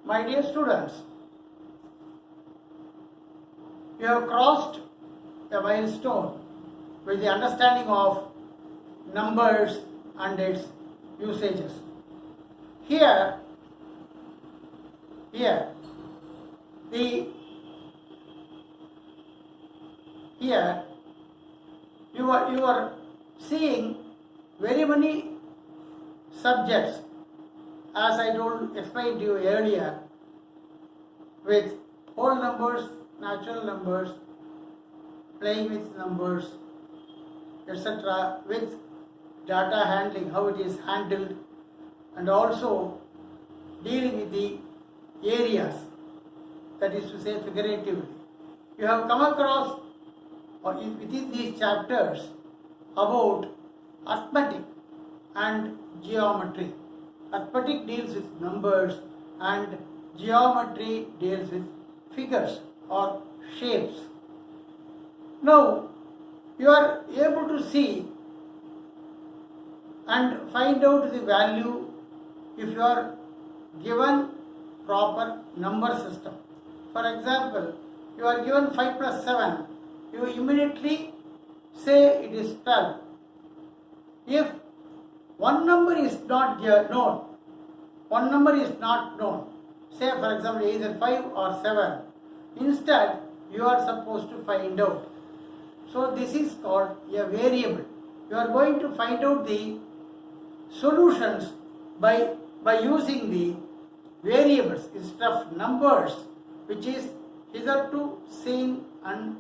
My dear students, you have crossed a milestone with the understanding of numbers and its usages. Here, here you are seeing very many subjects, as I explained to you earlier, with whole numbers, natural numbers, playing with numbers, etc., with data handling, how it is handled, and also dealing with the areas, that is to say figuratively. You have come across within these chapters about arithmetic and geometry. Arithmetic deals with numbers and geometry deals with figures or shapes. Now, you are able to see and find out the value if you are given proper number system. For example, you are given 5 plus 7, you immediately say it is 12. If one number is not known, say for example either 5 or 7, instead you are supposed to find out. So this is called a variable. You are going to find out the solutions by using the variables instead of numbers, which is hitherto seen and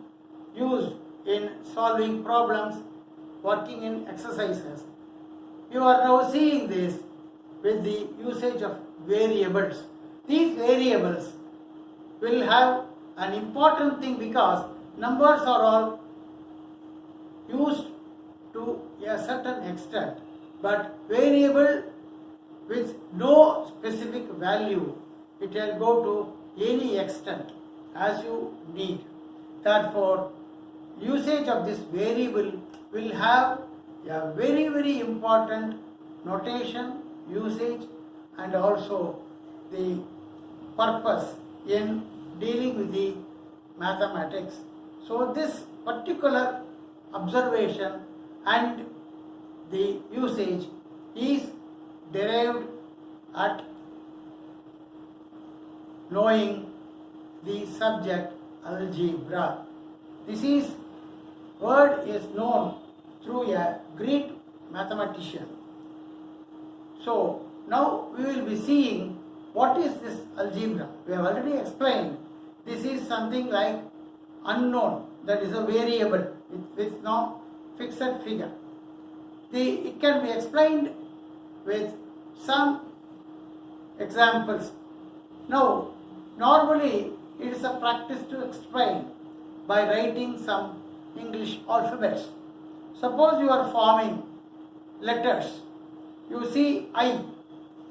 used in solving problems, working in exercises. You are now seeing this with the usage of variables. These variables will have an important thing because numbers are all used to a certain extent, but variable with no specific value, it will go to any extent as you need. Therefore, usage of this variable will have a very, very important notation, usage, and also the purpose in dealing with the mathematics. So this particular observation and the usage is derived at knowing the subject algebra. This word is known through a Greek mathematician. So now we will be seeing what is this algebra. We have already explained this is something like unknown, that is a variable with no fixed figure. It can be explained with some examples. Now, normally it is a practice to explain by writing some English alphabets. Suppose you are forming letters. You see I,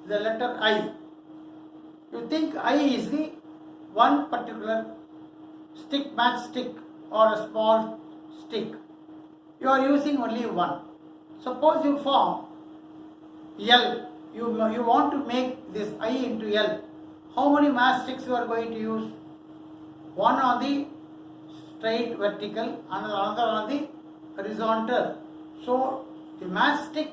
the letter I. You think I is the one particular matchstick or a small stick. You are using only one. Suppose you form L. You want to make this I into L. How many matchsticks you are going to use? One on the straight vertical, another on the horizontal. So the matchstick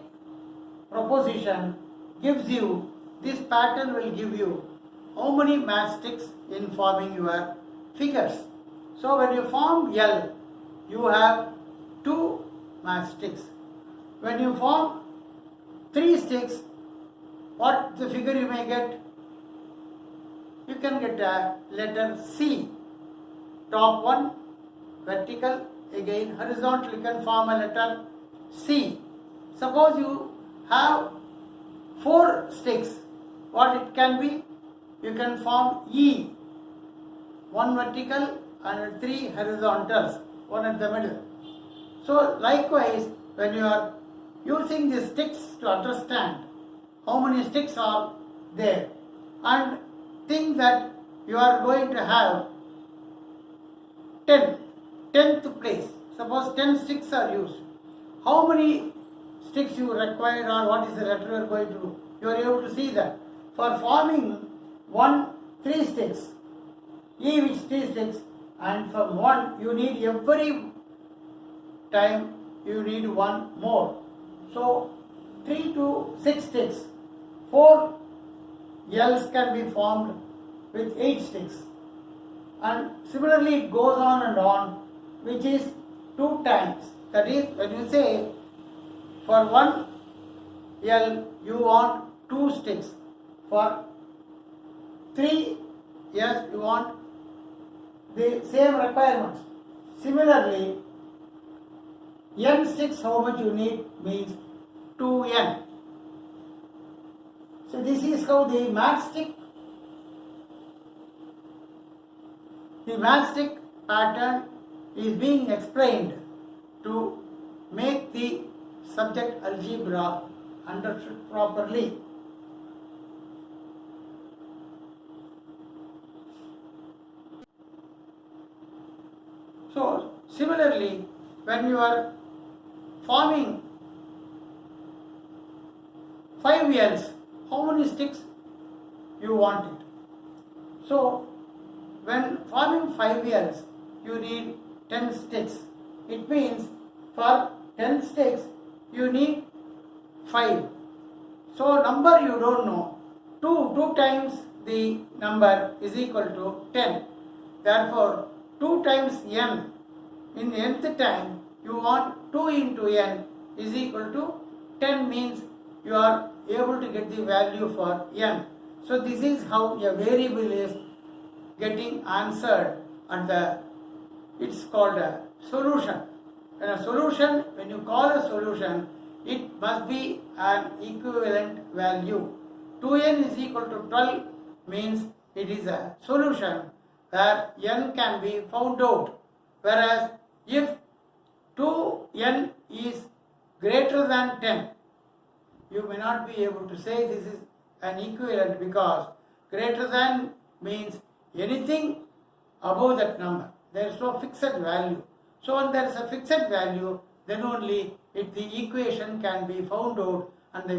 proposition gives you, this pattern will give you how many matchsticks in forming your figures. So when you form L, you have 2 matchsticks. When you form 3 sticks, what the figure you may get? You can get a letter C. Top one, vertical, again horizontal, you can form a letter C. Suppose you have 4 sticks, what it can be? You can form E. 1 vertical and 3 horizontals, one at the middle. So likewise, when you are using the sticks to understand how many sticks are there, and think that you are going to have 10th place. Suppose 10 sticks are used. How many sticks you require or what is the letter you are going to do? You are able to see that. For forming one 3 sticks, each 3 sticks, and from 1 you need every time you need 1 more. So 3 to 6 sticks, 4 L's can be formed with 8 sticks, and similarly it goes on, which is 2 times. That is, when you say for 1 L you want 2 sticks, for 3 L's you want the same requirements. Similarly, n sticks, how much you need means 2n. So this is how the matchstick pattern is being explained to make the subject algebra understood properly. So similarly, when you are forming 5 L's, how many sticks you want it? So when forming 5 L's, you need 10 sticks. It means for 10 sticks, you need 5. So number you don't know. 2 times the number is equal to 10. Therefore, 2 times n, in the nth time, you want 2 into n is equal to 10, means you are able to get the value for n. So this is how a variable is getting answered, and it's called a solution. And a solution, when you call a solution, it must be an equivalent value. 2n is equal to 12 means it is a solution where n can be found out. Whereas if 2n is greater than 10, you may not be able to say this is an equivalent, because greater than means anything above that number. There is no fixed value. So when there is a fixed value, then only the equation can be found out and the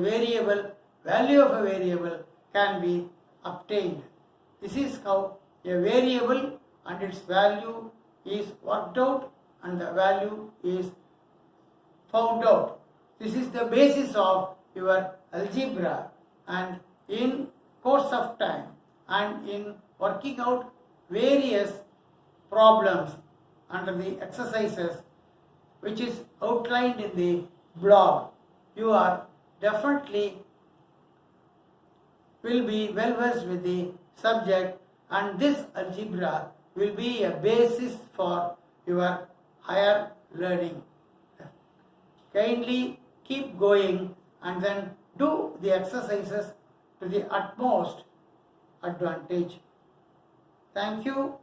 value of a variable can be obtained. This is how a variable and its value is worked out and the value is found out. This is the basis of your algebra, and in course of time and in working out various problems under the exercises which is outlined in the blog, you are definitely will be well versed with the subject, and this algebra will be a basis for your higher learning. Kindly keep going and then do the exercises to the utmost advantage. Thank you.